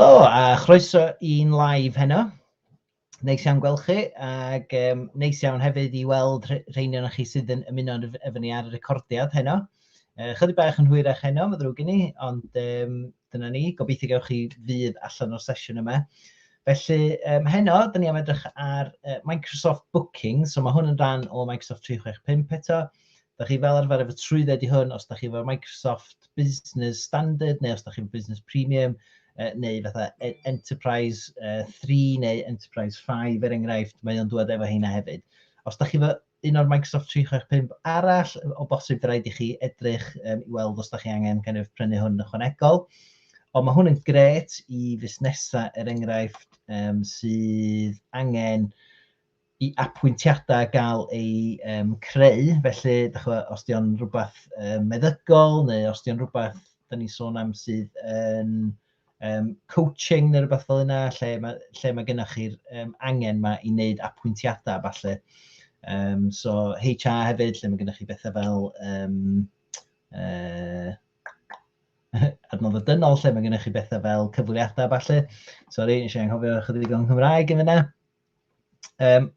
Helo, a chroeso i'n live heno. Neis iawn gweld chi, ac neis iawn hefyd i weld rheini o'ch chi sydd yn ymuno efo ni ar y recordiad heno. Chydig bach yn hwyrach heno, mae ddrwg i ni, ond dyna ni, gobeithio gewch chi fydd allan o'r sesiwn yma. Felly, heno, dyn ni am edrych ar Microsoft Bookings, so mae hwn yn rhan o Microsoft 365 eto. Da chi fel arfer efo trwydded i hwn, os da chi efo Microsoft Business Standard, neu os da chi efo Business Premium, neu fatha Enterprise 3 neu Enterprise 5 enghraifft, mae o'n dod efo heina hefyd. Os da chi efo un o'r Microsoft 365 arall, o bosib rhaid i chi edrych i weld os da chi angen prynu hwn ychwanegol. Ond mae hwn yn gret i fusnesau enghraifft sydd angen i apwyntiadau gael ei creu. Felly, os di o'n rhywbeth meddygol, neu os di o'n rhywbeth da ni sôn am sydd yn coaching neu rhywbeth fel yna, lle mae gennych chi'r angen yma i wneud apwyntiadau falle. So HR hefyd, lle mae gennych chi bethau fel adnodd dynol, lle mae gennych chi bethau fel cyflwyniadau falle. Sori, nes i anghofio chydig o'n Nghymraeg yn fyna.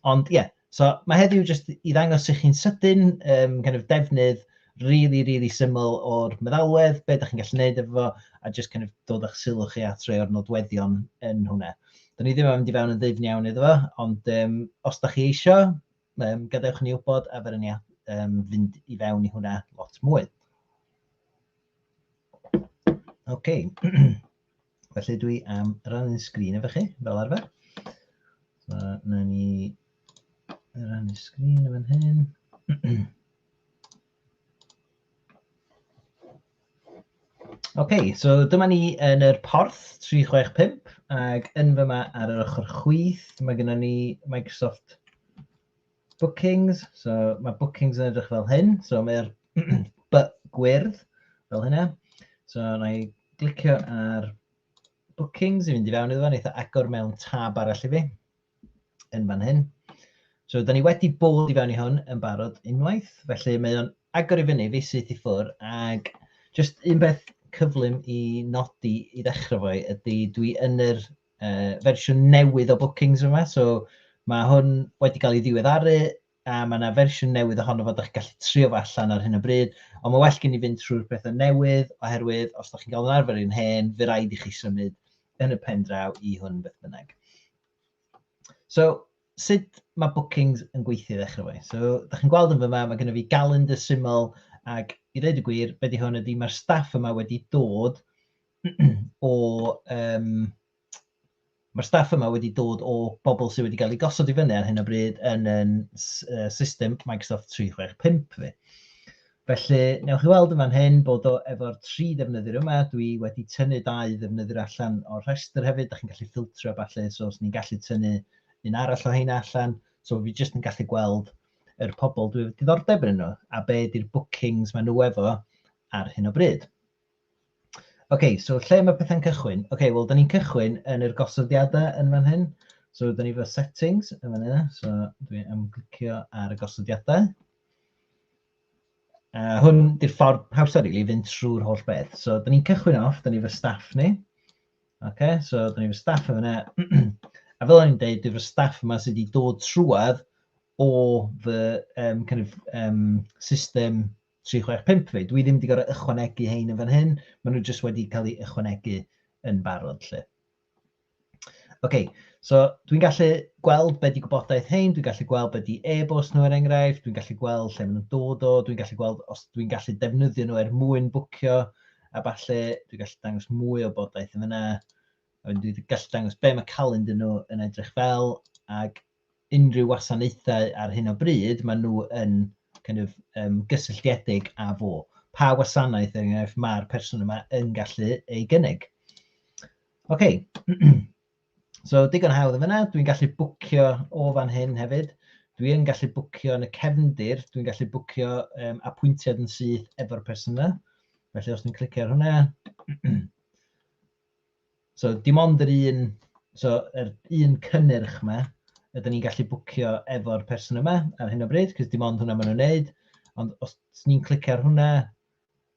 Ond ie, so mae heddiw jyst i ddangos i chi'n sydyn defnydd really syml o'r meddalwedd, be da chi'n gallu gwneud efo, a jyst dod a'ch sylw chi at rhai o'r nodweddion yn hwnna. Da ni ddim yn mynd i fewn yn ddifn iawn iddo fo, ond os da chi eisiau, gadewch ni wybod a fyddwn ni fynd i fewn i hwnna lot mwy. OK, felly dwi am rannu'n sgrin efo chi, fel arfer. So, na ni rannu'n sgrin efo hyn. OK, so dyma ni yn yr porth 365, ac yn fyma ar yr ochr chwith, mae gennym ni Microsoft Bookings. So mae Bookings yn edrych fel hyn, so mae'r gwyrdd fel hynna. So na i glicio ar Bookings i fynd i fewn iddo fo, neitha agor mewn tab arall i fi, yn fan hyn. So da ni wedi bod i fewn i hwn yn barod unwaith, felly mae o'n agor i fyny fi syth i ffwrdd, ac just un beth cyflym i nodi i ddechrau fo ydy dwi yn yr fersiwn newydd o Bookings yma, so mae hwn wedi cael ei ddiweddaru, a mae yna fersiwn newydd ohono fo da chi'n gallu trio fo allan ar hyn o bryd, ond mae well gen i fynd trwy'r pethau newydd, oherwydd os da chi'n cael yn arfer un hen, fe rhaid i chi symud yn y pen draw i hwn beth bynnag. So, sut mae Bookings yn gweithio i ddechrau fo? So, da chi'n gweld yn fyma, mae gennym fi calendar syml, ac i ddweud y gwir, be di hwn ydy, mae'r staff yma wedi dod o mae'r staff yma wedi dod o bobl sydd wedi cael ei gosod i fyny ar hyn o bryd yn system Microsoft 365 fi. Felly, newch chi weld yn fan hyn bod o efo'r 3 defnyddiwr yma, dwi wedi tynnu 2 defnyddiwr allan o'r rhestr hefyd, da chi'n gallu ffiltro falle, so os ni'n gallu tynnu un arall o heina allan, so fi jyst yn gallu gweld yr pobl dwi wedi diddordeb yn nhw, a be di'r bookings maen nhw efo ar hyn o bryd. OK, so lle mae pethau'n cychwyn? OK, wel, da ni'n cychwyn yn yr gosodiadau yn fan hyn. So, da ni efo settings yn fan hynna. So, dwi am glicio ar y gosodiadau. Hwn di'r ffordd hawsa rili i fynd trwy'r holl beth. So, da ni'n cychwyn off, da ni efo staff ni. OK, so, da ni efo staff yn fan hynna. A fel o'n i'n dweud, dwi efo staff yma sydd wedi dod trwad o fy system 365 fi. Dwi ddim wedi gorfod ychwanegu hein yn fan hyn, maen nhw jyst wedi cael eu ychwanegu yn barod lle. OK, so dwi'n gallu gweld be di gwybodaeth hein, dwi'n gallu gweld be di e-bost nhw er enghraifft, dwi'n gallu gweld lle maen nhw'n dod o, dwi'n gallu gweld os dwi'n gallu defnyddio nhw mwyn bwcio, a falle dwi'n gallu dangos mwy o bodaeth yn fyna, dwi'n gallu dangos be mae calendar nhw yn edrych fel, ac unrhyw wasanaethau ar hyn o bryd, maen nhw yn gysylltiedig â fo. Pa wasanaeth mae'r person yma yn gallu ei gynnig. OK, so digon hawdd yn fyna, dwi'n gallu bwcio o fan hyn hefyd. Dwi'n gallu bwcio yn y cefndir, dwi'n gallu bwcio apwyntiad yn syth efo'r person yna. Felly os dwi'n clicio ar hwnna, so dim ond yr un cynnyrch yma, ydyn ni'n gallu bwcio efo'r person yma ar hyn o bryd, cos dim ond hwnna maen nhw'n wneud. Ond os ni'n clicio ar hwnna,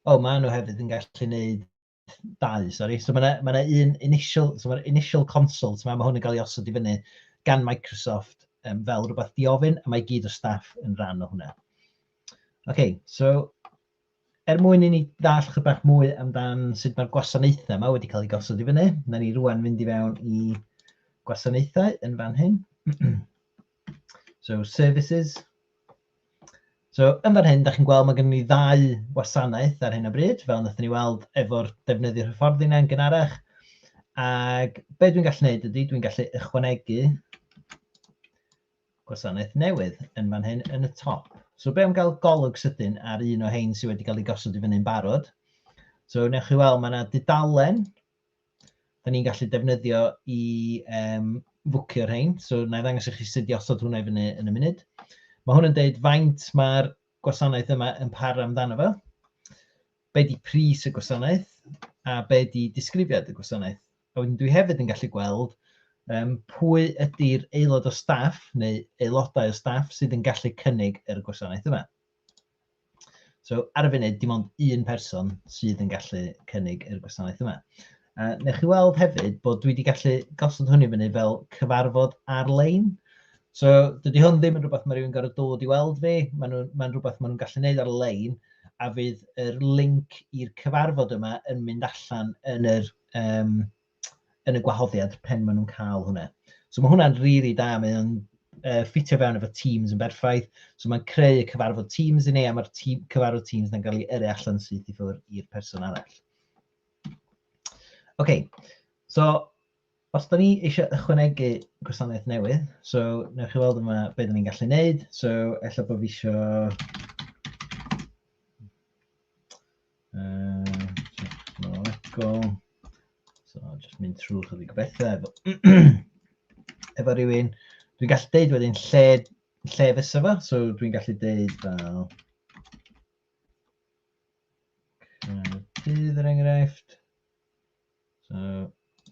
mae nhw hefyd yn gallu wneud dau, sori. So mae yna un initial, so mae'r initial consult, mae hwn yn cael ei osod i fyny gan Microsoft fel rhywbeth diofyn, a mae gyd o staff yn rhan o hwnna. OK, so mwyn i ni ddall chydig bach mwy amdan sut mae'r gwasanaethau yma wedi cael ei gosod i fyny, na ni rwan fynd i fewn i gwasanaethau yn fan hyn. So, services. So, yn fan hyn, da chi'n gweld mae gen i ddau wasanaeth ar hyn o bryd, fel wnaethon ni weld efo'r defnyddio'r ffordd yna'n gynharach. Ac be dwi'n gallu gwneud ydy, dwi'n gallu ychwanegu gwasanaeth newydd yn fan hyn yn y top. So, be am gael golwg sydyn ar un o hein sydd wedi cael ei gosod i fyny'n barod. So, newch chi weld, mae yna dudalen. Da ni'n gallu defnyddio i fwcio'r hein. So, na i ddangos i chi sut i osod hwnna i fyny yn y munud. Mae hwn yn dweud faint mae'r gwasanaeth yma yn para amdano fo. Be di pris y gwasanaeth a be di disgrifiad y gwasanaeth. A wedyn dwi hefyd yn gallu gweld pwy ydy'r aelod o staff neu aelodau o staff sydd yn gallu cynnig yr gwasanaeth yma. So ar y funud, dim ond un person sydd yn gallu cynnig yr gwasanaeth yma. Newch chi weld hefyd bod dwi wedi gallu gosod hwn i fyny fel cyfarfod ar-lein. So, dydy hwn ddim yn rhywbeth mae rhywun gorfod dod i weld fi. Mae'n rhywbeth maen nhw'n gallu gwneud ar-lein, a fydd yr link i'r cyfarfod yma yn mynd allan yn y gwahoddiad pen maen nhw'n cael hwnna. So mae hwnna'n rili da, mae'n ffitio fewn efo Teams yn berffaith. So mae'n creu y cyfarfod Teams i ni, a mae'r cyfarfod Teams yn cael ei yrru allan sydd i ffwrdd i'r person arall. OK, so os da ni eisiau ychwanegu gwasanaeth newydd, so newch chi weld yma beth da ni'n gallu gwneud. So, ella bod fi eisiau... So, just mynd trwy chydig o bethau efo rhywun. Dwi'n gallu deud wedyn lle fysa fo, so dwi'n gallu deud fel... Cydydd yr enghraifft. So,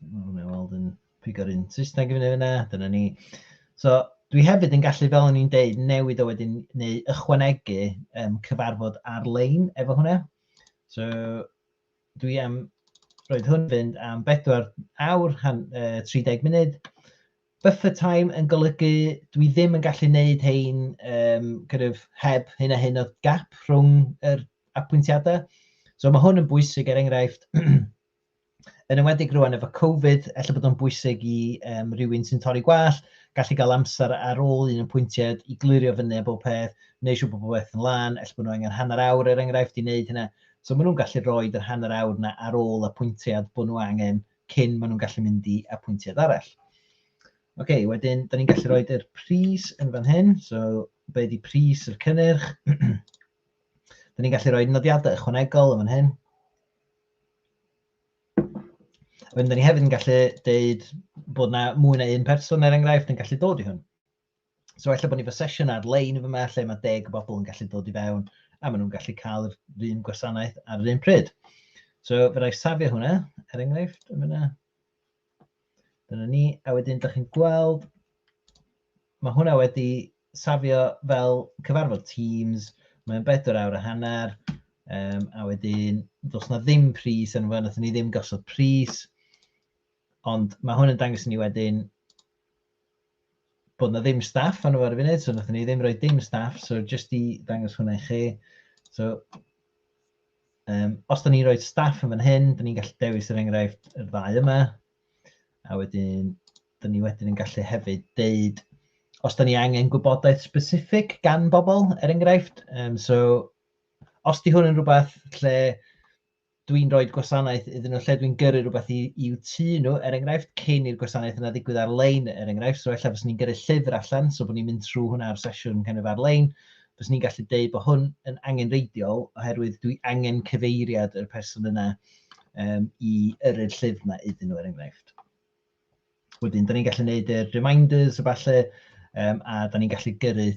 hwnna weld yn pigo'r un Saesneg i fyny fyna, dyna ni. So, dwi hefyd yn gallu, fel o'n i'n deud, newid o wedyn, neu ychwanegu cyfarfod ar-lein efo hwnna. So, dwi am roed hwn fynd am 4 awr, 30 munud. Buffer time yn golygu, dwi ddim yn gallu gwneud hein heb hyn a hyn o gap rhwng yr apwyntiadau. So, mae hwn yn bwysig enghraifft. Yn ymwedig rwan efo Covid, ella bod o'n bwysig i rhywun sy'n torri gwallt, gallu cael amser ar ôl un apwyntiad i glirio fyny bob peth, neu siw bod bob peth yn lan, ella bod nhw angen hanner awr enghraifft i wneud hynna. So maen nhw'n gallu rhoi yr hanner awr yna ar ôl apwyntiad bod nhw angen cyn maen nhw'n gallu mynd i apwyntiad arall. OK, wedyn, da ni'n gallu rhoi yr pris yn fan hyn. So, be di pris yr cynnyrch? Da ni'n gallu rhoi nodiadau ychwanegol yn fan hyn. Wedyn, da ni hefyd yn gallu deud bod na mwy na un person enghraifft yn gallu dod i hwn. So, ella bod ni fo sesiwn ar-lein efo yma, lle mae 10 o bobl yn gallu dod i fewn, a maen nhw'n gallu cael yr un gwasanaeth ar yr un pryd. So, fe rai safio hwnna, enghraifft, yn fyna. Dyna ni, a wedyn, da chi'n gweld, mae hwnna wedi safio fel cyfarfod Teams, mae'n 4 awr a hanner, a wedyn, dos na ddim pris yn fo, nathon ni ddim gosod pris. Ond mae hwn yn dangos ni wedyn bod na ddim staff yn o'r funud, so nathon ni ddim rhoi dim staff, so jyst i dangos hwnna i chi. So, os da ni'n rhoi staff yn fan hyn, da ni'n gallu dewis yr enghraifft yr ddau yma. A wedyn, da ni wedyn yn gallu hefyd deud, os da ni angen gwybodaeth specific gan bobl, enghraifft. So, os di hwn yn rhywbeth lle dwi'n rhoi gwasanaeth iddyn nhw, lle dwi'n gyrru rhywbeth i'w tŷ nhw, enghraifft, cyn i'r gwasanaeth yna ddigwydd ar-lein, enghraifft. So, ella fos ni'n gyrru llyfr allan, so bod ni'n mynd trwy hwnna ar sesiwn ar-lein. Fos ni'n gallu deud bod hwn yn angenreidiol, oherwydd dwi angen cyfeiriad yr person yna i yrru'r llyfr yna iddyn nhw, enghraifft. Wedyn, da ni'n gallu gwneud yr reminders o falle, a da ni'n gallu gyrru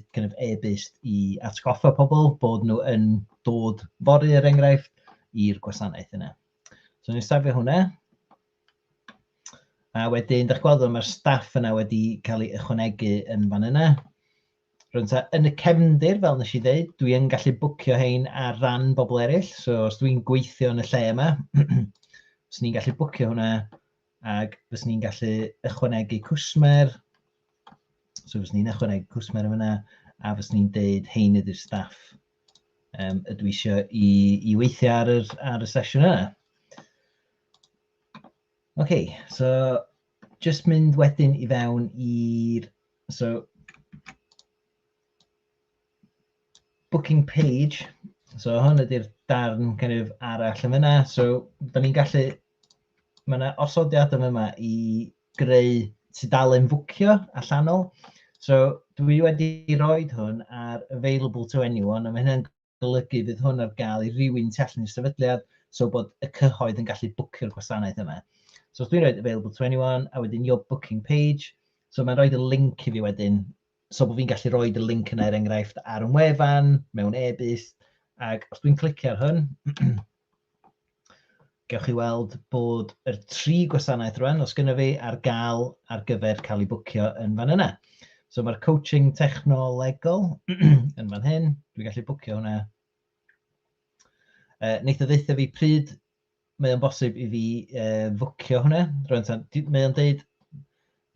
e-byst i atgoffa pobl bod nhw yn dod fory yr enghraifft i'r gwasanaeth yna. So, ni'n safio hwnna. A wedyn, da'ch gweld mae'r staff yna wedi cael ei ychwanegu yn fan yna. Rwy'n yn y cefndir, fel nes i ddeud, dwi yn gallu bwcio hein ar ran bobl eraill. So, os dwi'n gweithio yn y lle yma, fyswn ni'n gallu bwcio hwnna, ac fyswn ni'n gallu ychwanegu cwsmer. So fyswn ni'n ychwanegu cwsmer yma yna, a fyswn ni'n deud hein ydy'r staff ydw i eisiau i weithio ar y sesiwn yna. OK, so just mynd wedyn i fewn i'r booking page. So hwn ydy'r darn arall yma. So da ni'n gallu, mae yna osodiad yma i greu tudalen fwcio allanol. So dwi wedi rhoi hwn ar available to anyone, a mae hynny'n golygu fydd hwn ar gael i rywun tu allan i'r sefydliad, so bod y cyhoedd yn gallu bwcio'r gwasanaeth yma. So os dwi'n rhoi available to anyone, a wedyn your booking page, so mae'n rhoi y link i fi wedyn, so bod fi'n gallu rhoi y link yna enghraifft ar y wefan, mewn e-byst, ac os dwi'n clicio ar hwn, gewch chi weld bod y 3 gwasanaeth rwan, os gynnu fi ar gael ar gyfer cael ei bwcio yn fan yna. So mae'r coaching technolegol yn fan hyn, dwi'n gallu bwcio hwnna. Neith o ddeutha fi pryd mae o'n bosib i fi fwcio hwnna. Mae o'n deud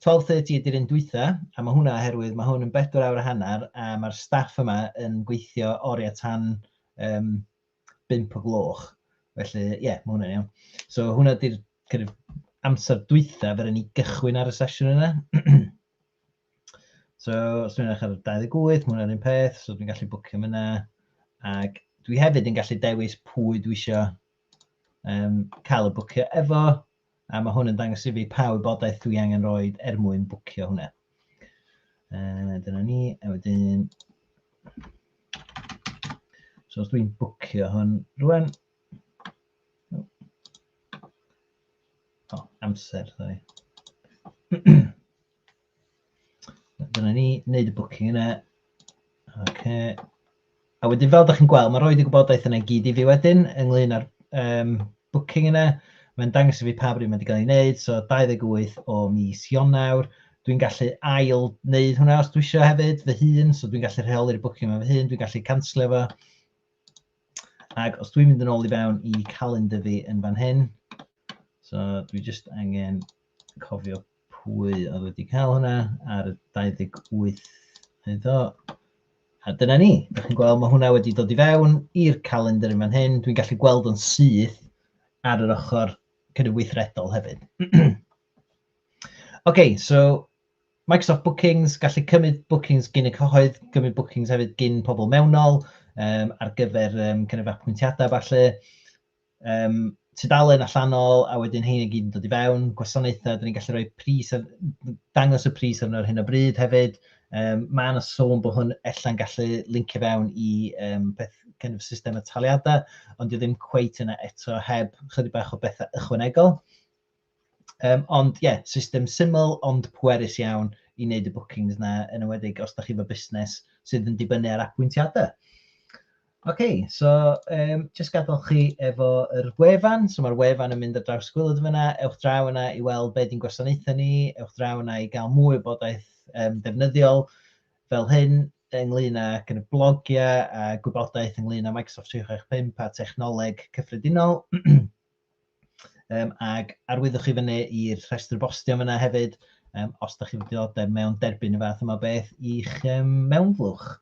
12:30 ydy'r un dwytha, a mae hwnna oherwydd mae hwn yn 4 awr a hanner, a mae'r staff yma yn gweithio oriau tan 5 o gloch. Felly, ie, mae hwnna'n iawn. So hwnna ydy'r amser dwytha fer ni gychwyn ar y sesiwn yna. So, os dwi'n edrych ar 28, mae hwnna'r un peth, so dwi'n gallu bwcio yna. Ac dwi hefyd yn gallu dewis pwy dwi eisiau cael y bwcio efo, a mae hwn yn dangos i fi pa wybodaeth dwi angen rhoi mwyn bwcio hwnna. Dyna ni, a wedyn... So, os dwi'n bwcio hwn rwan... O, amser, sorry. Dyna ni, wneud y booking yna. OK. A wedyn fel ydych chi'n gweld, mae roed y gwybodaeth yna gyd i fi wedyn ynglyn â'r booking yna. Mae'n dangos i fi pa bryd mae wedi cael ei wneud, so 28 o mis Ionawr. Dwi'n gallu ail wneud hwnna os dwi eisiau hefyd fy hun, so dwi'n gallu rheoli'r booking yma fy hun, dwi'n gallu canslo fo. Ac os dwi'n mynd yn ôl i fewn i calendar fi yn fan hyn, so dwi just angen cofio pwy oedd wedi cael hwnna ar y 28 iddo. A dyna ni. Dych chi'n gweld mae hwnna wedi dod i fewn i'r calendar yn fan hyn. Dwi'n gallu gweld o'n syth ar yr ochr weithredol hefyd. OK, so Microsoft Bookings, gallu cymryd bookings gyn y cyhoedd, cymryd bookings hefyd gyn pobl mewnol ar gyfer apwyntiadau falle. Tudalen allanol, a wedyn hein i gyd yn dod i fewn, gwasanaethau, dyn ni'n gallu rhoi pris, dangos y pris ar hyn o bryd hefyd. Mae yna sôn bod hwn ella'n gallu lincio fewn i system y taliadau, ond ddim cweit yna eto heb chydig bach o bethau ychwanegol. Ond ie, system syml ond pwerus iawn i wneud y bookings yna, yn enwedig os da chi efo busnes sydd yn dibynnu ar apwyntiadau. OK, so jyst gadael chi efo yr wefan. So mae'r wefan yn mynd ar draws gwylod fyna. Ewch draw yna i weld beth di'n gwasanaethau ni. Ewch draw yna i gael mwy o bodaeth defnyddiol fel hyn ynglyn â blogiau a gwybodaeth ynglyn â Microsoft 365 a technoleg cyffredinol. Ac arwyddwch chi fyny i'r rhestr bostio yna hefyd os da chi wedi dod mewn derbyn y fath yma beth i'ch mewnflwch.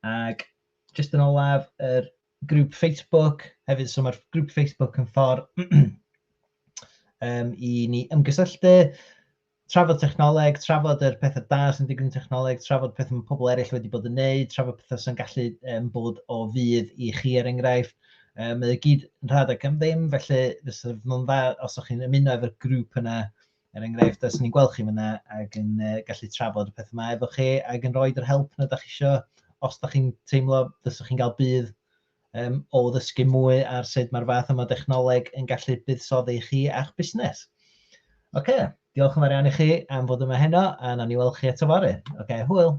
Ac jyst yn olaf, yr grŵp Facebook hefyd, so mae'r grŵp Facebook yn ffordd i ni ymgysylltu, trafod technoleg, trafod yr pethau da sy'n digwydd yn technoleg, trafod pethau mae pobl eraill wedi bod yn neud, trafod pethau sy'n gallu bod o fydd i chi er enghraifft. Mae y gyd yn rhad ac am ddim, felly fysa nhw'n dda os o'ch chi'n ymuno efo'r grŵp yna, er enghraifft, os ni'n gweld chi fyna ac yn gallu trafod y pethau yma efo chi ac yn rhoid yr help na da chi eisiau. Os da chi'n teimlo, ddyswch chi'n cael bydd o ddysgu mwy ar sut mae'r fath yma dechnoleg yn gallu buddsoddi chi a'ch busnes. OK, diolch yn fawr iawn i chi am fod yma heno, a nawn ni weld chi eto fory. OK, hwyl.